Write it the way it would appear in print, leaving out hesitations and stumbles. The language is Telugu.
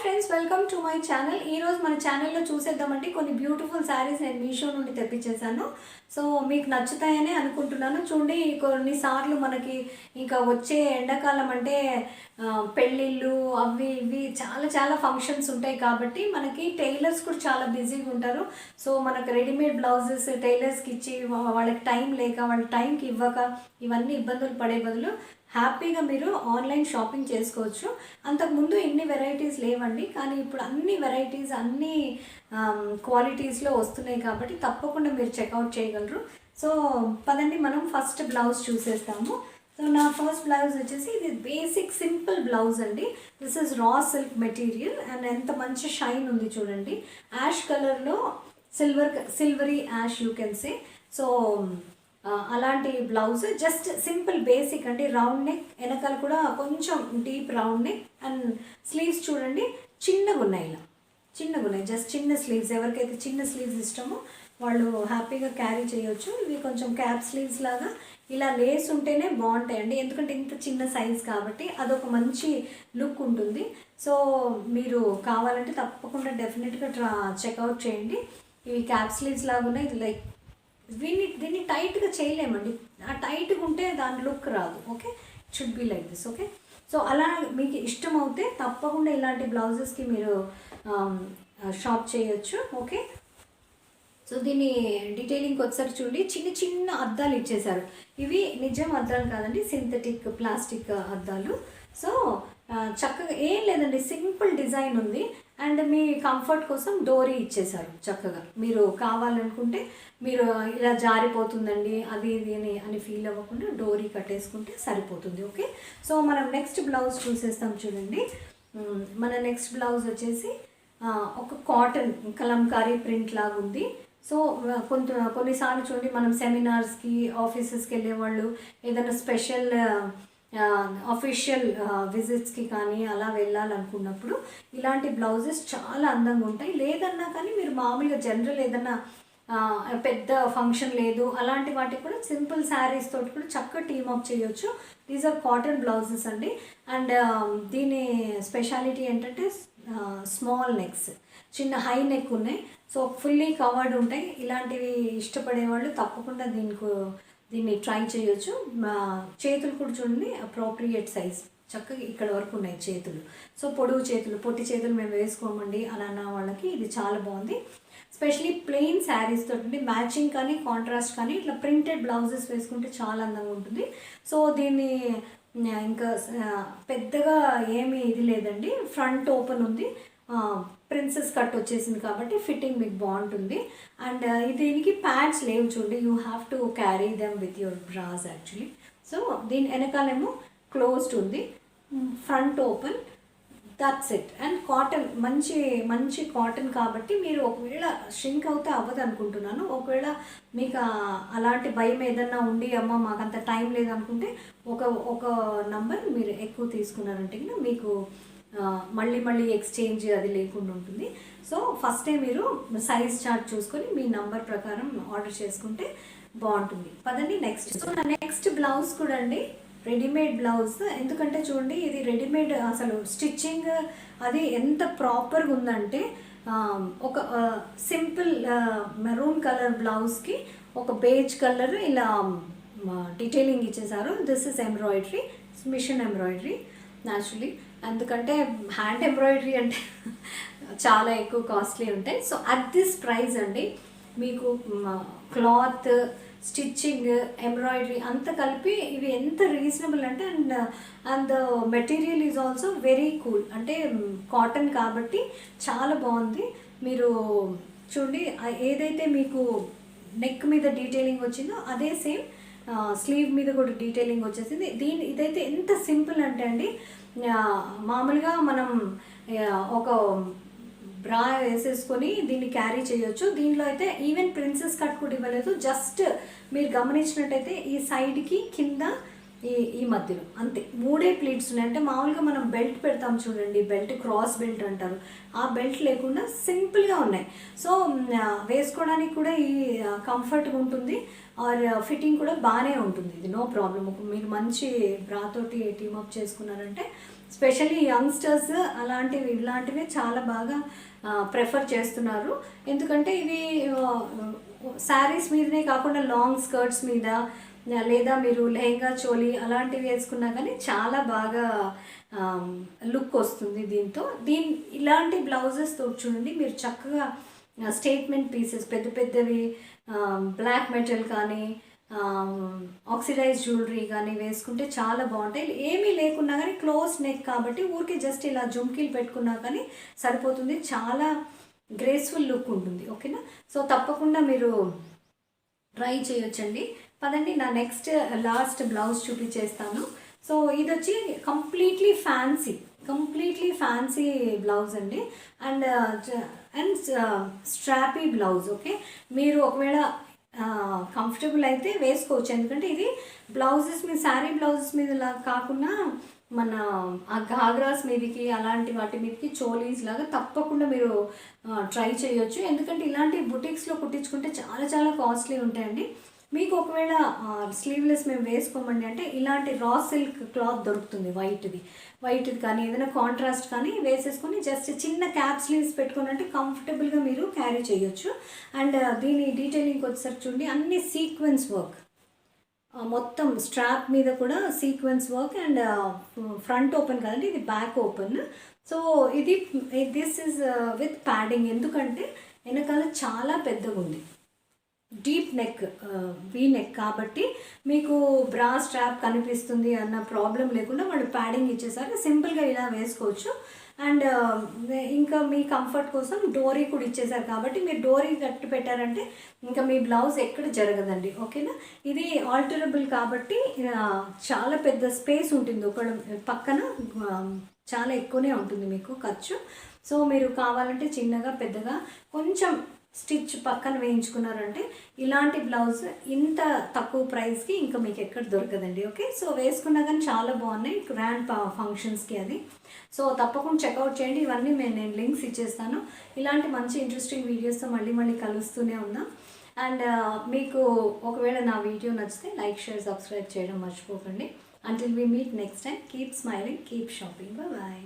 Friends, welcome to my channel. ఈరోజు మన ఛానల్లో చూసేద్దామంటే కొన్ని బ్యూటిఫుల్ శారీస్ నేను మీషో నుండి తెప్పించేసాను. సో మీకు నచ్చుతాయని అనుకుంటున్నాను. చూడండి, కొన్నిసార్లు మనకి ఇంకా వచ్చే ఎండాకాలం అంటే పెళ్ళిళ్ళు అవి ఇవి చాలా చాలా ఫంక్షన్స్ ఉంటాయి కాబట్టి మనకి టైలర్స్ కూడా చాలా బిజీగా ఉంటారు. సో మనకు రెడీమేడ్ బ్లౌజెస్ టైలర్స్కి ఇచ్చి వాళ్ళకి టైం లేక వాళ్ళ టైంకి ఇవ్వక ఇవన్నీ ఇబ్బందులు పడే బదులు హ్యాపీగా మీరు ఆన్లైన్ షాపింగ్ చేసుకోవచ్చు. అంతకుముందు ఇన్ని వెరైటీస్ లేవండి, కానీ ఇప్పుడు అన్ని వెరైటీస్ అన్ని క్వాలిటీస్లో వస్తున్నాయి కాబట్టి తప్పకుండా మీరు చెక్అవుట్ చేయగలరు. సో పదండి, మనం ఫస్ట్ బ్లౌజ్ చూసేస్తాము. సో నా ఫస్ట్ బ్లౌజ్ వచ్చేసి ఇది బేసిక్ సింపుల్ బ్లౌజ్ అండి. This is raw silk material and ఎంత మంచి షైన్ ఉంది చూడండి. యాష్ కలర్లో silvery ash you can say. So అలాంటి బ్లౌజ్ జస్ట్ సింపుల్ బేసిక్ అండి. రౌండ్ నెక్, వెనకాల కూడా కొంచెం deep round neck and sleeves చూడండి చిన్నగా ఉన్నాయి, ఇలా చిన్నగా ఉన్నాయి. జస్ట్ చిన్న స్లీవ్స్, ఎవరికైతే చిన్న స్లీవ్స్ ఇష్టమో వాళ్ళు హ్యాపీగా క్యారీ చేయొచ్చు. ఇవి కొంచెం క్యాప్ స్లీవ్స్ లాగా ఇలా లేస్ ఉంటేనే బాగుంటాయండి, ఎందుకంటే ఇంత చిన్న సైజ్ కాబట్టి అదొక మంచి లుక్ ఉంటుంది. సో మీరు కావాలంటే తప్పకుండా డెఫినెట్గా చెక్అవుట్ చేయండి. ఇవి క్యాప్ స్లీవ్స్ లాగా ఉన్నాయి. ఇది లైక్ దీన్ని టైట్గా చేయలేమండి, ఆ టైట్గా ఉంటే దాని లుక్ రాదు. Okay, it should be like this. Okay, so అలా మీకు ఇష్టం అవుతే తప్పకుండా ఇలాంటి బ్లౌజెస్కి మీరు షాప్ చేయొచ్చు. ఓకే, సో దీని డీటెయిలింగ్కి వచ్చేసరికి చూడండి, చిన్న చిన్న అద్దాలు ఇచ్చేసారు. ఇవి నిజం అద్దాలు కాదండి, సింథటిక్ ప్లాస్టిక్ అద్దాలు. సో చక్కగా ఏం లేదండి, సింపుల్ డిజైన్ ఉంది అండ్ మీ కంఫర్ట్ కోసం డోరీ ఇచ్చేసారు. చక్కగా మీరు కావాలనుకుంటే మీరు ఇలా జారిపోతుందండి అది ఇది అని ఫీల్ అవ్వకుండా డోరీ కట్టేసుకుంటే సరిపోతుంది. ఓకే, సో మనం నెక్స్ట్ బ్లౌజ్ చూసేస్తాం చూడండి. మన నెక్స్ట్ బ్లౌజ్ వచ్చేసి ఒక కాటన్ కలంకారీ ప్రింట్ లాగా ఉంది. సో కొన్నిసార్లు చూడండి, మనం సెమినార్స్కి ఆఫీసెస్కి వెళ్ళేవాళ్ళు ఏదైనా స్పెషల్ అఫీషియల్ విజిట్స్కి కానీ అలా వెళ్ళాలనుకున్నప్పుడు ఇలాంటి బ్లౌజెస్ చాలా అందంగా ఉంటాయి. లేదన్నా కానీ మీరు మామూలుగా జనరల్ ఏదన్నా పెద్ద ఫంక్షన్ లేదు అలాంటి వాటికి కూడా సింపుల్ శారీస్ తోటి కూడా చక్కగా టీమప్ చేయొచ్చు. దీస్ ఆర్ కాటన్ బ్లౌజెస్ అండి. అండ్ దీని స్పెషాలిటీ ఏంటంటే స్మాల్ నెక్స్, చిన్న హై నెక్ ఉన్నాయి. సో ఫుల్లీ కవర్డ్ ఉంటాయి. ఇలాంటివి ఇష్టపడే వాళ్ళు తప్పకుండా దీన్ని ట్రై చేయొచ్చు. చేతులు కూడా చూడండి, అప్రోప్రియేట్ సైజ్ చక్కగా ఇక్కడ వరకు ఉన్నాయి చేతులు. సో పొడవు చేతులు, పొట్టి చేతులు మేము వేసుకోమండి అలా అన్న వాళ్ళకి ఇది చాలా బాగుంది. స్పెషలీ ప్లెయిన్ శారీస్ తోటి మ్యాచింగ్ కానీ కాంట్రాస్ట్ కానీ ఇట్లా ప్రింటెడ్ బ్లౌజెస్ వేసుకుంటే చాలా అందంగా ఉంటుంది. సో దీన్ని ఇంకా పెద్దగా ఏమీ ఇది లేదండి, ఫ్రంట్ ఓపెన్ ఉంది, ప్రిన్సెస్ కట్ వచ్చేసింది కాబట్టి ఫిట్టింగ్ మీకు బాగుంటుంది. అండ్ దీనికి ప్యాడ్స్ లేవు చూడండి, you have to carry them with your brass actually. So దీని వెనకాలేమో క్లోజ్డ్ ఉంది, front open, that's it. And cotton, మంచి మంచి కాటన్ కాబట్టి మీరు ఒకవేళ షింక్ అవుతే అవ్వదు అనుకుంటున్నాను. ఒకవేళ మీకు అలాంటి భయం ఏదన్నా ఉండి అమ్మ మాకు అంత టైం లేదనుకుంటే ఒక నంబర్ మీరు ఎక్కువ తీసుకున్నారంటే మీకు మళ్ళీ ఎక్స్చేంజ్ అది లేకుండా ఉంటుంది. సో ఫస్టే మీరు సైజ్ చార్ట్ చూసుకొని మీ నంబర్ ప్రకారం ఆర్డర్ చేసుకుంటే బాగుంటుంది. పదండి నెక్స్ట్. సో నా నెక్స్ట్ బ్లౌజ్ కూడా అండి రెడీమేడ్ బ్లౌజ్. ఎందుకంటే చూడండి, ఇది రెడీమేడ్ అసలు స్టిచ్చింగ్ అది ఎంత ప్రాపర్గా ఉందంటే ఒక సింపుల్ మెరూన్ కలర్ బ్లౌజ్కి ఒక బేజ్ కలర్ ఇలా డీటెయిలింగ్ ఇచ్చేసారు. This is embroidery, machine embroidery naturally. ఎందుకంటే హ్యాండ్ ఎంబ్రాయిడరీ అంటే చాలా ఎక్కువ కాస్ట్లీ ఉంటాయి. సో అట్ దిస్ ప్రైస్ అండి మీకు క్లాత్, స్టిచ్చింగ్, ఎంబ్రాయిడరీ అంతా కలిపి ఇవి ఎంత రీజనబుల్ అంటే and the material is also very cool. అంటే కాటన్ కాబట్టి చాలా బాగుంది. మీరు చూడండి, ఏదైతే మీకు నెక్ మీద డీటెయిలింగ్ వచ్చిందో అదే సేమ్ స్లీవ్ మీద కూడా డీటెయిలింగ్ వచ్చేసింది. ఇదైతే ఎంత సింపుల్ అంటే అండి, మామూలుగా మనం ఒక బ్రా వేసేసుకొని దీన్ని క్యారీ చేయొచ్చు. దీనిలో అయితే ఈవెన్ ప్రిన్సెస్ కట్ కూడా ఇవ్వలేదు. జస్ట్ మీరు గమనించినట్టయితే ఈ సైడ్కి కింద ఈ మధ్యలో అంతే 3 ప్లీట్స్ ఉన్నాయి. అంటే మామూలుగా మనం బెల్ట్ పెడతాం చూడండి, బెల్ట్ క్రాస్ బెల్ట్ అంటారు, ఆ బెల్ట్ లేకుండా సింపుల్గా ఉన్నాయి. సో వేసుకోవడానికి కూడా ఈ కంఫర్ట్గా ఉంటుంది, ఆర్ ఫిట్టింగ్ కూడా బాగానే ఉంటుంది. ఇది నో ప్రాబ్లం. మీరు మంచి బ్రా తోటి టీమప్ చేసుకున్నారంటే స్పెషల్లీ యంగ్స్టర్స్ అలాంటివి ఇలాంటివి చాలా బాగా ప్రిఫర్ చేస్తున్నారు. ఎందుకంటే ఇవి శారీస్ మీదనే కాకుండా లాంగ్ స్కర్ట్స్ మీద లేదా మీరు లెహంగా చోలీ అలాంటివి వేసుకున్నా కానీ చాలా బాగా లుక్ వస్తుంది దీంతో. ఇలాంటి బ్లౌజెస్ తో చూడండి మీరు చక్కగా స్టేట్మెంట్ పీసెస్ పెద్ద పెద్దవి బ్లాక్ మెటల్ కానీ ఆక్సిడైజ్ జ్యువెలరీ కానీ వేసుకుంటే చాలా బాగుంటాయి. ఏమీ లేకున్నా కానీ క్లోజ్ నెక్ కాబట్టి ఊరికే జస్ట్ ఇలా జుమ్కీలు పెట్టుకున్నా కానీ సరిపోతుంది. చాలా గ్రేస్ఫుల్ లుక్ ఉంటుంది. ఓకేనా? సో తప్పకుండా మీరు ట్రై చేయొచ్చండి. పదండి నా నెక్స్ట్ లాస్ట్ బ్లౌజ్ చూపించేస్తాను. సో ఇది వచ్చి కంప్లీట్లీ ఫ్యాన్సీ బ్లౌజ్ అండి. And strappy blouse. ఓకే, మీరు ఒకవేళ కంఫర్టబుల్ అయితే వేసుకోవచ్చు. ఎందుకంటే ఇది బ్లౌజెస్ మీద శారీ బ్లౌజెస్ మీద కాకుండా మన ఆ ఘాగ్రాస్ మీదకి అలాంటి వాటి మీదకి చోలీస్ లాగా తప్పకుండా మీరు ట్రై చేయొచ్చు. ఎందుకంటే ఇలాంటి బుటిక్స్లో కుట్టించుకుంటే చాలా చాలా కాస్ట్లీ ఉంటాయండి. మీకు ఒకవేళ స్లీవ్లెస్ మేము వేసుకోమండి అంటే ఇలాంటి రా సిల్క్ క్లాత్ దొరుకుతుంది, వైట్ది కానీ ఏదైనా కాంట్రాస్ట్ కానీ వేసేసుకొని జస్ట్ చిన్న క్యాప్ స్లీవ్స్ పెట్టుకుని అంటే కంఫర్టబుల్గా మీరు క్యారీ చేయొచ్చు. అండ్ దీని డీటెయిలింగ్ వచ్చేసరికి చూడండి అన్ని సీక్వెన్స్ వర్క్, మొత్తం స్ట్రాప్ మీద కూడా sequence work and front open కదండి, ఇది back open. So this is with padding. ఎందుకంటే వెనకాల చాలా పెద్దగా ఉంది, డీప్ నెక్, వీ నెక్ కాబట్టి మీకు బ్రా స్ట్రాప్ కనిపిస్తుంది అన్న ప్రాబ్లం లేకుండా వాళ్ళు ప్యాడింగ్ ఇచ్చేసారు. సింపుల్గా ఇలా వేసుకోవచ్చు. అండ్ ఇంకా మీ కంఫర్ట్ కోసం డోరీ కూడా ఇచ్చేసారు కాబట్టి మీరు డోరీ కట్టి పెట్టారంటే ఇంకా మీ బ్లౌజ్ ఎక్కడ జరగదండి. ఓకేనా? ఇది ఆల్టరబుల్ కాబట్టి చాలా పెద్ద స్పేస్ ఉంటుంది, ఒక పక్కన చాలా ఎక్కువనే ఉంటుంది మీకు ఖర్చు. సో మీరు కావాలంటే చిన్నగా పెద్దగా కొంచెం స్టిచ్ పక్కన వేయించుకున్నారంటే ఇలాంటి బ్లౌజ్ ఇంత తక్కువ ప్రైస్కి ఇంకా మీకు ఎక్కడ దొరకదండి. ఓకే, సో వేసుకున్నా కానీ చాలా బాగున్నాయి గ్రాండ్ ఫంక్షన్స్కి అది. సో తప్పకుండా చెక్అవుట్ చేయండి. ఇవన్నీ నేను లింక్స్ ఇచ్చేస్తాను. ఇలాంటి మంచి ఇంట్రెస్టింగ్ వీడియోస్తో మళ్ళీ కలుస్తూనే ఉన్నాం. అండ్ మీకు ఒకవేళ నా వీడియో నచ్చితే లైక్, షేర్, సబ్స్క్రైబ్ చేయడం మర్చిపోకండి. Until we meet next time, keep smiling, keep shopping. Bye bye.